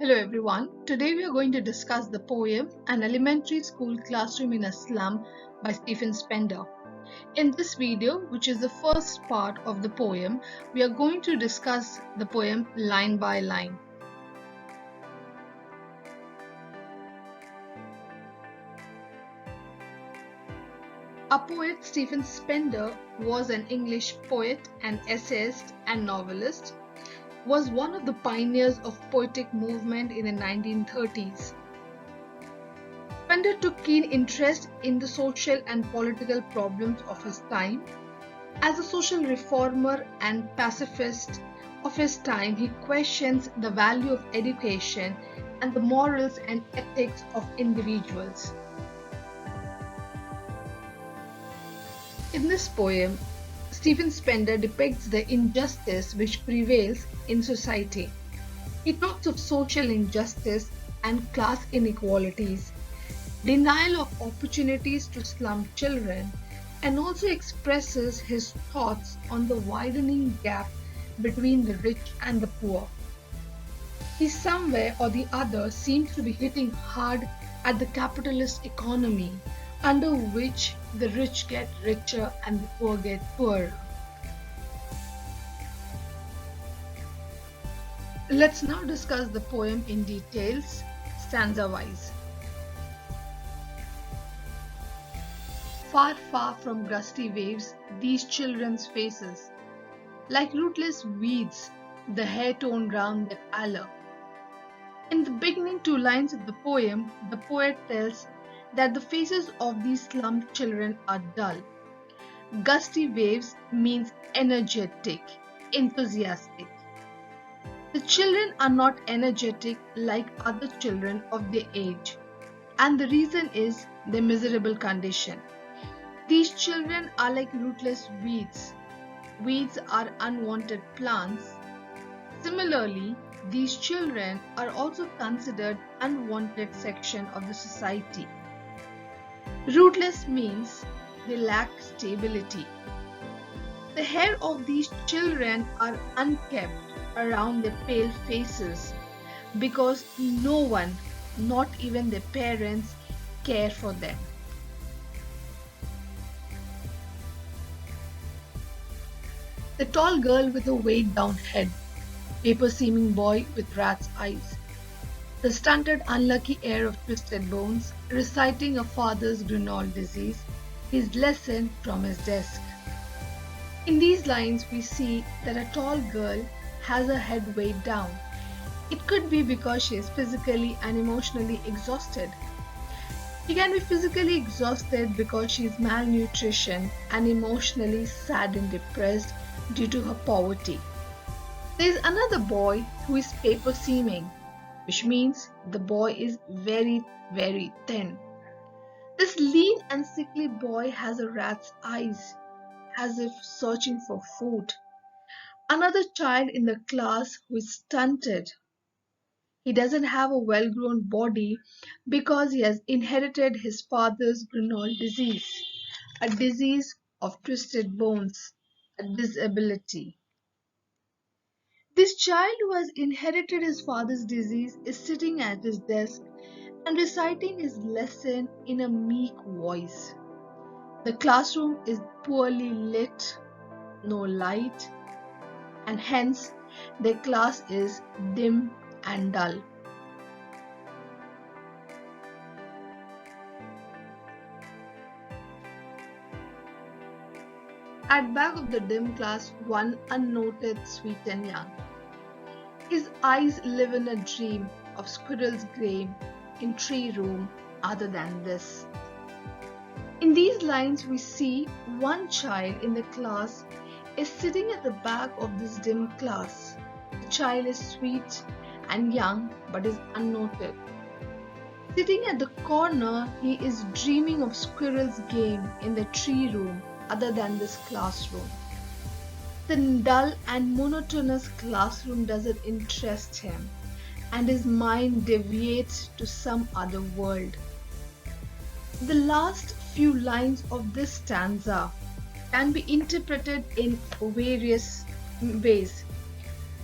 Hello everyone. Today we are going to discuss the poem An Elementary School Classroom in a Slum by Stephen Spender. In this video, which is the first part of the poem, we are going to discuss the poem line by line. Our poet Stephen Spender was an English poet and essayist and novelist. Was one of the pioneers of poetic movement in the 1930s. Spender took keen interest in the social and political problems of his time. As a social reformer and pacifist of his time, he questions the value of education and the morals and ethics of individuals. In this poem, Stephen Spender depicts the injustice which prevails in society. He talks of social injustice and class inequalities, denial of opportunities to slum children, and also expresses his thoughts on the widening gap between the rich and the poor. He somewhere or the other seems to be hitting hard at the capitalist economy, under which the rich get richer and the poor get poorer. Let's now discuss the poem in details, stanza-wise. Far, far from gusty waves, these children's faces, like rootless weeds, the hair torn round their pallor. In the beginning 2 lines of the poem, the poet tells that the faces of these slum children are dull. Gusty waves means energetic, enthusiastic. The children are not energetic like other children of their age, and the reason is their miserable condition. These children are like rootless weeds. Weeds are unwanted plants. Similarly, these children are also considered unwanted section of the society. Rootless means they lack stability. The hair of these children are unkempt around their pale faces because no one, not even their parents, care for them. The tall girl with a weighed down head, paper-seeming boy with rat's eyes, the stunted unlucky heir of twisted bones, reciting a father's Grinnell disease, his lesson from his desk. In these lines, we see that a tall girl has her head weighed down. It could be because she is physically and emotionally exhausted. She can be physically exhausted because she is malnutrition and emotionally sad and depressed due to her poverty. There is another boy who is paper-seeming, which means the boy is very, very thin. This lean and sickly boy has a rat's eyes, as if searching for food. Another child in the class who is stunted. He doesn't have a well-grown body because he has inherited his father's Grinnell disease, a disease of twisted bones, a disability. This child who has inherited his father's disease is sitting at his desk and reciting his lesson in a meek voice. The classroom is poorly lit, no light, and hence their class is dim and dull. At back of the dim class, one unnoted, sweet and young. His eyes live in a dream of squirrel's game in tree room other than this. In these lines, we see one child in the class is sitting at the back of this dim class. The child is sweet and young but is unnoted. Sitting at the corner, he is dreaming of squirrel's game in the tree room other than this classroom. The dull and monotonous classroom doesn't interest him, and his mind deviates to some other world. The last few lines of this stanza can be interpreted in various ways.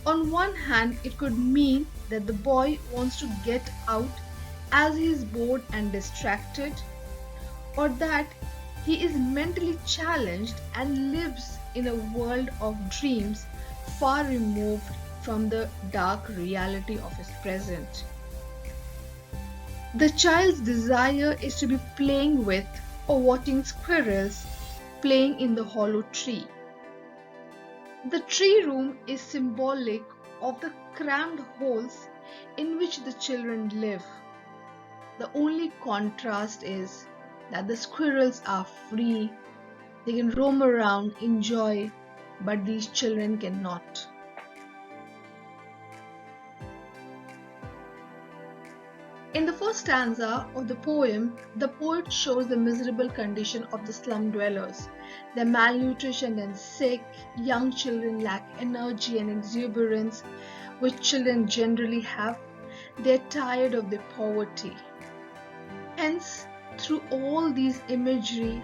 On one hand, it could mean that the boy wants to get out as he is bored and distracted, or that he is mentally challenged and lives in a world of dreams far removed from the dark reality of his present. The child's desire is to be playing with or watching squirrels playing in the hollow tree. The tree room is symbolic of the cramped holes in which the children live. The only contrast is that the squirrels are free, they can roam around, enjoy, but these children cannot. In the first stanza of the poem, the poet shows the miserable condition of the slum dwellers. They're malnutrition and sick, young children lack energy and exuberance, which children generally have. They're tired of their poverty. Hence, through all these imagery,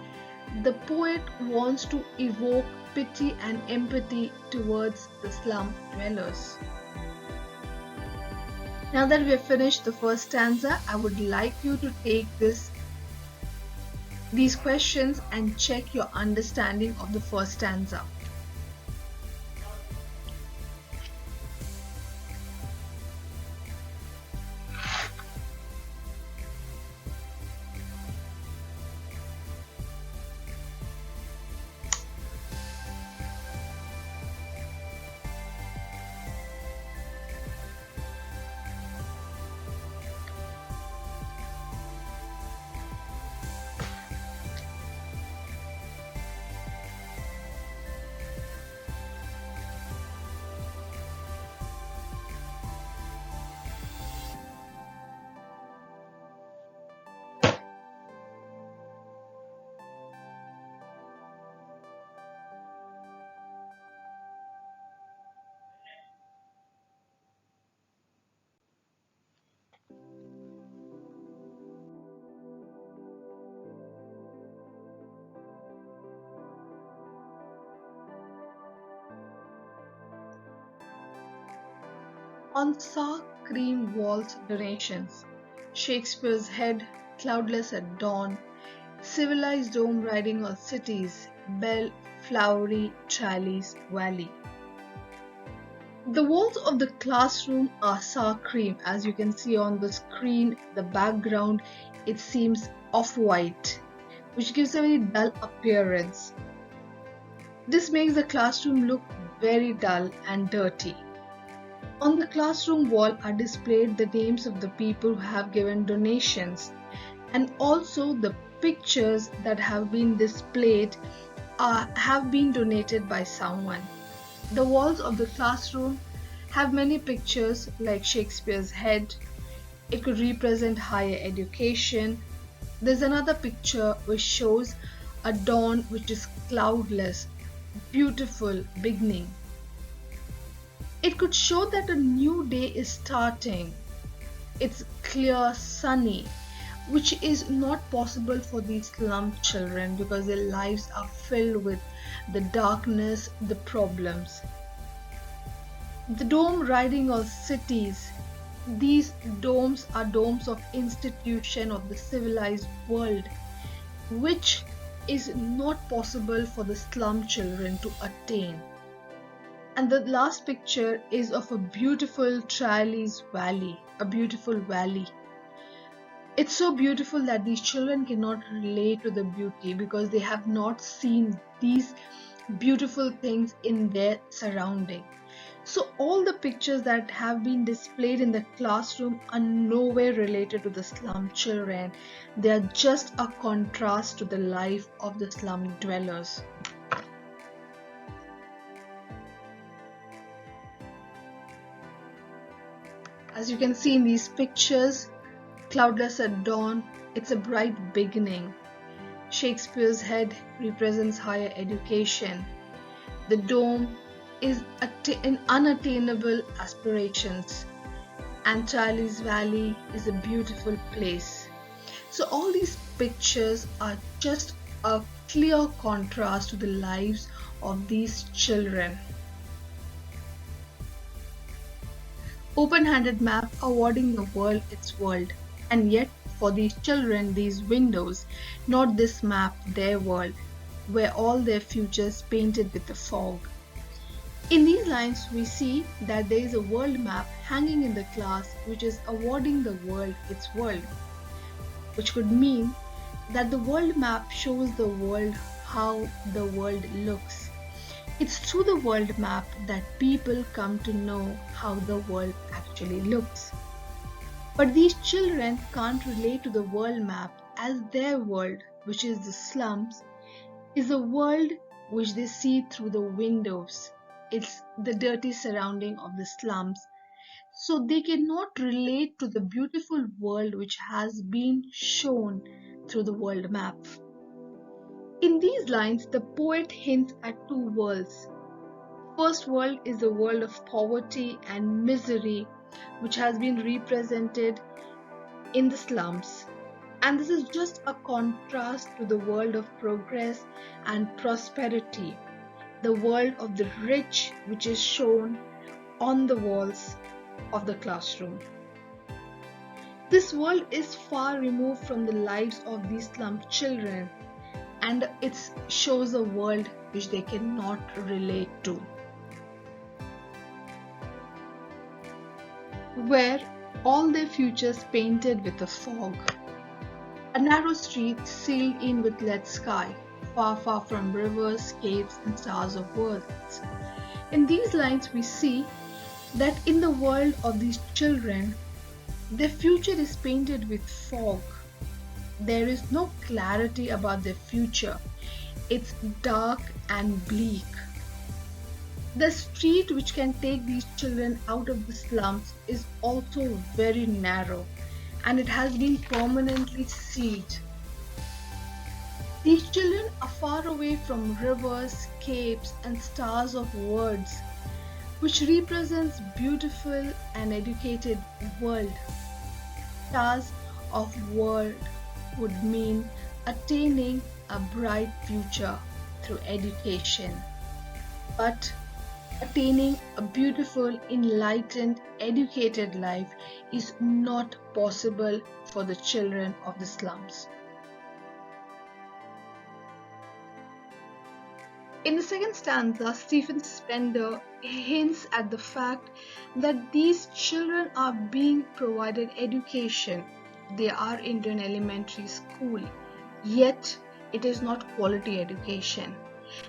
the poet wants to evoke pity and empathy towards the slum dwellers. Now that we have finished the first stanza, I would like you to take these questions and check your understanding of the first stanza. On sour cream walls donations, Shakespeare's head, cloudless at dawn, civilized dome riding on cities, bell, flowery, trellis, valley. The walls of the classroom are sour cream. As you can see on the screen, the background, it seems off-white, which gives a very dull appearance. This makes the classroom look very dull and dirty. On the classroom wall are displayed the names of the people who have given donations, and also the pictures that have been displayed have been donated by someone. The walls of the classroom have many pictures like Shakespeare's head. It could represent higher education. There's another picture which shows a dawn which is cloudless, beautiful beginning. It could show that a new day is starting. It's clear, sunny, which is not possible for these slum children because their lives are filled with the darkness, the problems. The dome riding of cities. These domes are domes of institution of the civilized world, which is not possible for the slum children to attain. And the last picture is of a beautiful trellis valley, a beautiful valley. It's so beautiful that these children cannot relate to the beauty because they have not seen these beautiful things in their surrounding. So all the pictures that have been displayed in the classroom are nowhere related to the slum children. They are just a contrast to the life of the slum dwellers. As you can see in these pictures, cloudless at dawn, it's a bright beginning. Shakespeare's head represents higher education. The dome is an unattainable aspirations. And Charlie's Valley is a beautiful place. So all these pictures are just a clear contrast to the lives of these children. Open-handed map awarding the world its world. And yet, for these children, these windows, not this map, their world, where all their futures painted with the fog. In these lines, we see that there is a world map hanging in the class which is awarding the world its world, which could mean that the world map shows the world how the world looks. It's through the world map that people come to know how the world actually looks. But these children can't relate to the world map as their world, which is the slums, is a world which they see through the windows. It's the dirty surrounding of the slums. So they cannot relate to the beautiful world which has been shown through the world map. In these lines, the poet hints at two worlds. First world is the world of poverty and misery, which has been represented in the slums. And this is just a contrast to the world of progress and prosperity, the world of the rich, which is shown on the walls of the classroom. This world is far removed from the lives of these slum children, and it shows a world which they cannot relate to, where all their futures painted with a fog. A narrow street sealed in with lead sky, far, far from rivers, caves, and stars of worlds. In these lines, we see that in the world of these children, their future is painted with fog. There is no clarity about their future. It's dark and bleak. The street which can take these children out of the slums is also very narrow, and it has been permanently sealed. These children are far away from rivers, caves, and stars of words, which represents beautiful and educated world. Stars of world would mean attaining a bright future through education. But attaining a beautiful, enlightened, educated life is not possible for the children of the slums. In the second stanza, Stephen Spender hints at the fact that these children are being provided education. They are into an elementary school, yet it is not quality education.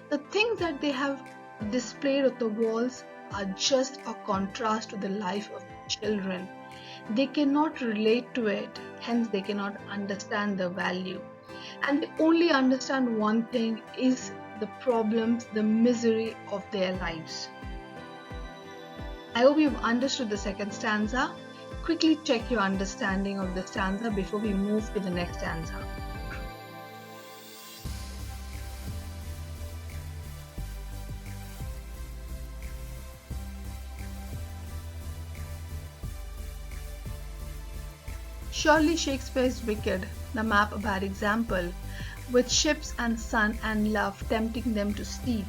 The things that they have displayed on the walls are just a contrast to the life of children. They cannot relate to it, hence they cannot understand the value. And they only understand one thing is the problems, the misery of their lives. I hope you've understood the second stanza. Quickly check your understanding of the stanza before we move to the next stanza. Surely Shakespeare is wicked, the map a bad example, with ships and sun and love tempting them to steal.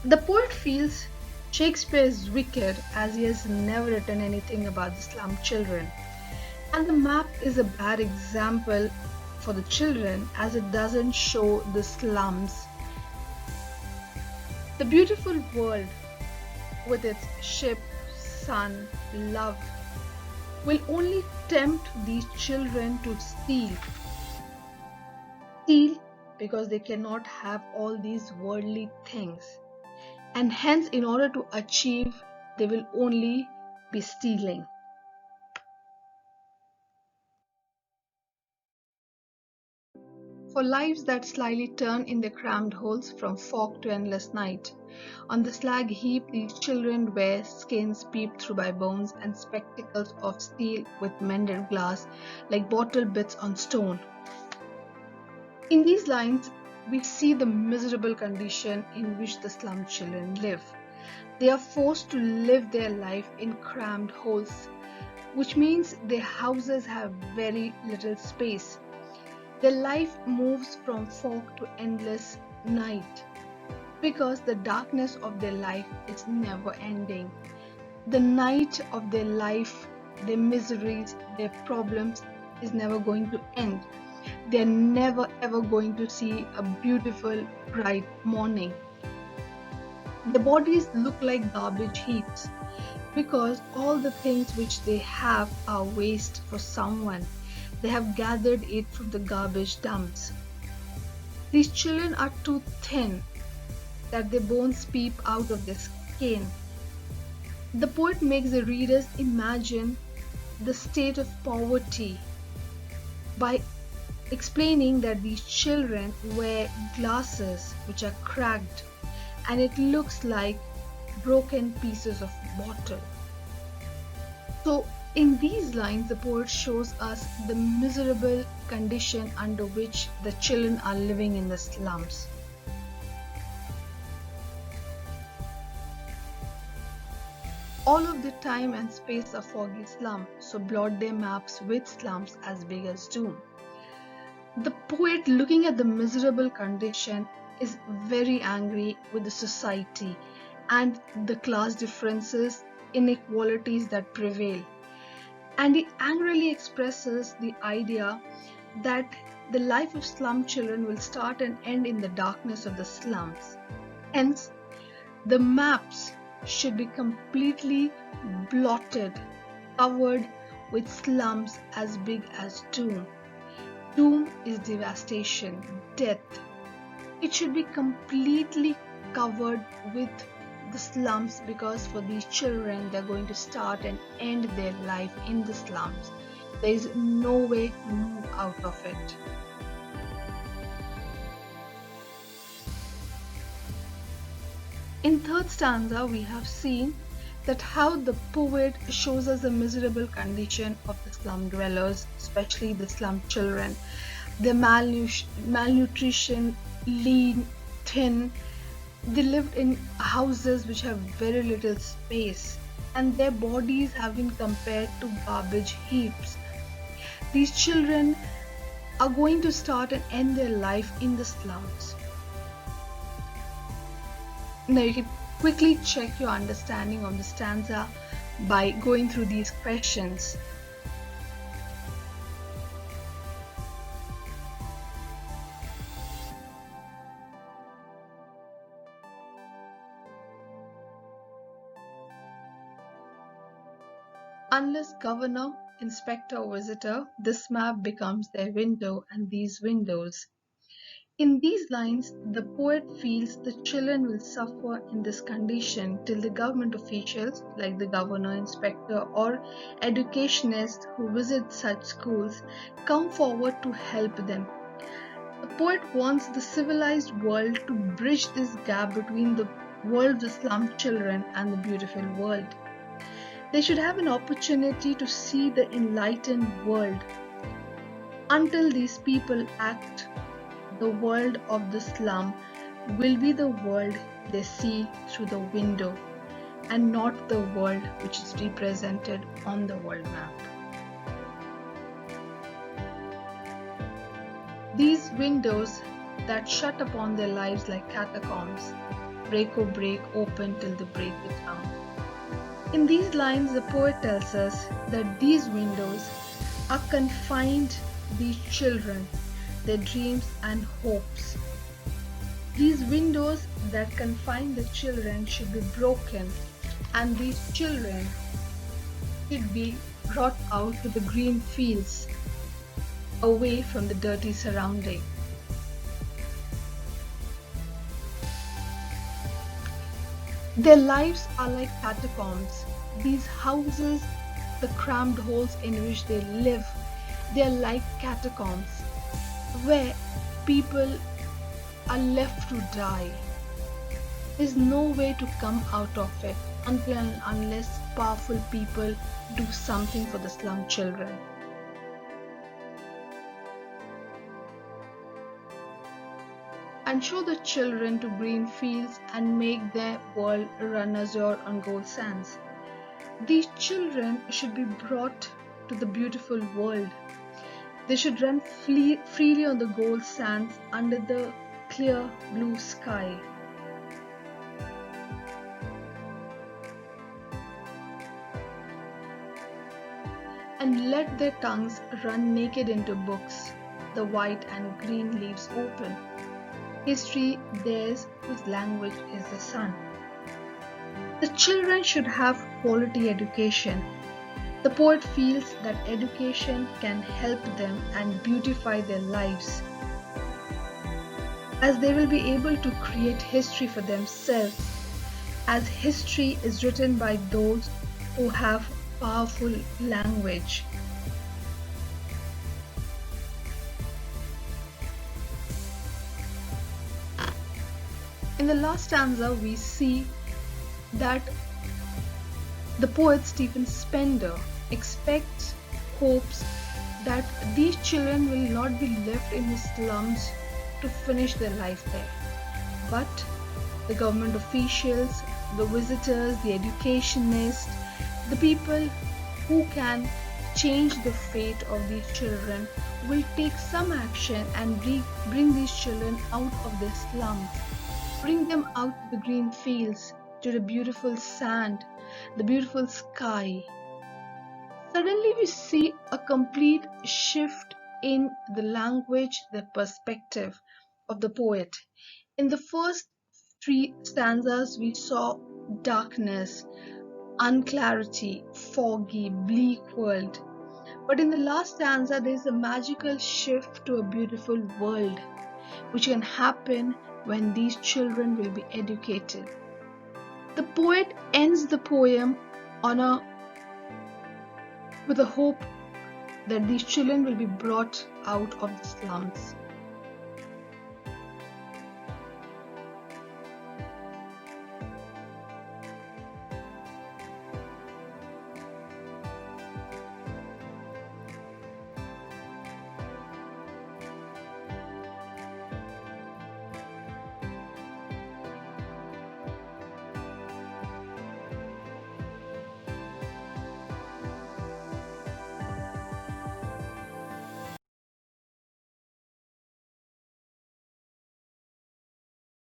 The poet feels Shakespeare is wicked as he has never written anything about the slum children, and the map is a bad example for the children as it doesn't show the slums. The beautiful world with its ship, sun, love will only tempt these children to steal. Steal because they cannot have all these worldly things, and hence in order to achieve they will only be stealing. For lives that slyly turn in their cramped holes from fog to endless night, on the slag heap these children wear skins peeped through by bones and spectacles of steel with mended glass like bottle bits on stone. In these lines, we see the miserable condition in which the slum children live. They are forced to live their life in cramped holes, which means their houses have very little space. Their life moves from fog to endless night because the darkness of their life is never ending. The night of their life, their miseries, their problems is never going to end. They're never ever going to see a beautiful, bright morning. Their bodies look like garbage heaps because all the things which they have are waste for someone. They have gathered it from the garbage dumps. These children are too thin that their bones peep out of their skin. The poet makes the readers imagine the state of poverty by explaining that these children wear glasses which are cracked and it looks like broken pieces of bottle. So, in these lines, the poet shows us the miserable condition under which the children are living in the slums. All of the time and space are foggy slum, so blot their maps with slums as big as doom. The poet, looking at the miserable condition, is very angry with the society and the class differences, inequalities that prevail. And he angrily expresses the idea that the life of slum children will start and end in the darkness of the slums. Hence, the maps should be completely blotted, covered with slums as big as doom. Doom is devastation, death. It should be completely covered with the slums because for these children, they're going to start and end their life in the slums. There is no way to move out of it. In third stanza, we have seen that how the poet shows us the miserable condition of the slum dwellers, especially the slum children. Their malnutrition, lean, thin. They lived in houses which have very little space, and their bodies have been compared to garbage heaps. These children are going to start and end their life in the slums. Now you can quickly check your understanding of the stanza by going through these questions. Unless governor, inspector or visitor, this map becomes their window and these windows. In these lines, the poet feels the children will suffer in this condition till the government officials, like the governor, inspector, or educationists who visit such schools, come forward to help them. The poet wants the civilized world to bridge this gap between the world of the slum children and the beautiful world. They should have an opportunity to see the enlightened world. Until these people act, the world of the slum will be the world they see through the window and not the world which is represented on the world map. These windows that shut upon their lives like catacombs, break, open till the break of dawn. In these lines, the poet tells us that these windows are confined to these children, their dreams and hopes. These windows that confine the children should be broken, and these children should be brought out to the green fields, away from the dirty surrounding. Their lives are like catacombs. These houses, the cramped holes in which they live, they are like catacombs where people are left to die. There's no way to come out of it until and unless powerful people do something for the slum children. And show the children to green fields and make their world run azure on gold sands. These children should be brought to the beautiful world. They should run freely on the gold sands under the clear blue sky. and let their tongues run naked into books, the white and green leaves open. History theirs whose language is the sun. The children should have quality education. The poet feels that education can help them and beautify their lives, as they will be able to create history for themselves, as history is written by those who have powerful language. In the last stanza, we see that the poet Stephen Spender expects, hopes that these children will not be left in the slums to finish their life there, but the government officials, the visitors, the educationists, the people who can change the fate of these children will take some action and bring these children out of their slums, bring them out to the green fields, to the beautiful sand, the beautiful sky. Suddenly, we see a complete shift in the language, the perspective of the poet. In the first three stanzas, we saw darkness, unclarity, foggy, bleak world. But in the last stanza, there is a magical shift to a beautiful world, which can happen when these children will be educated. The poet ends the poem with a hope that these children will be brought out of the slums.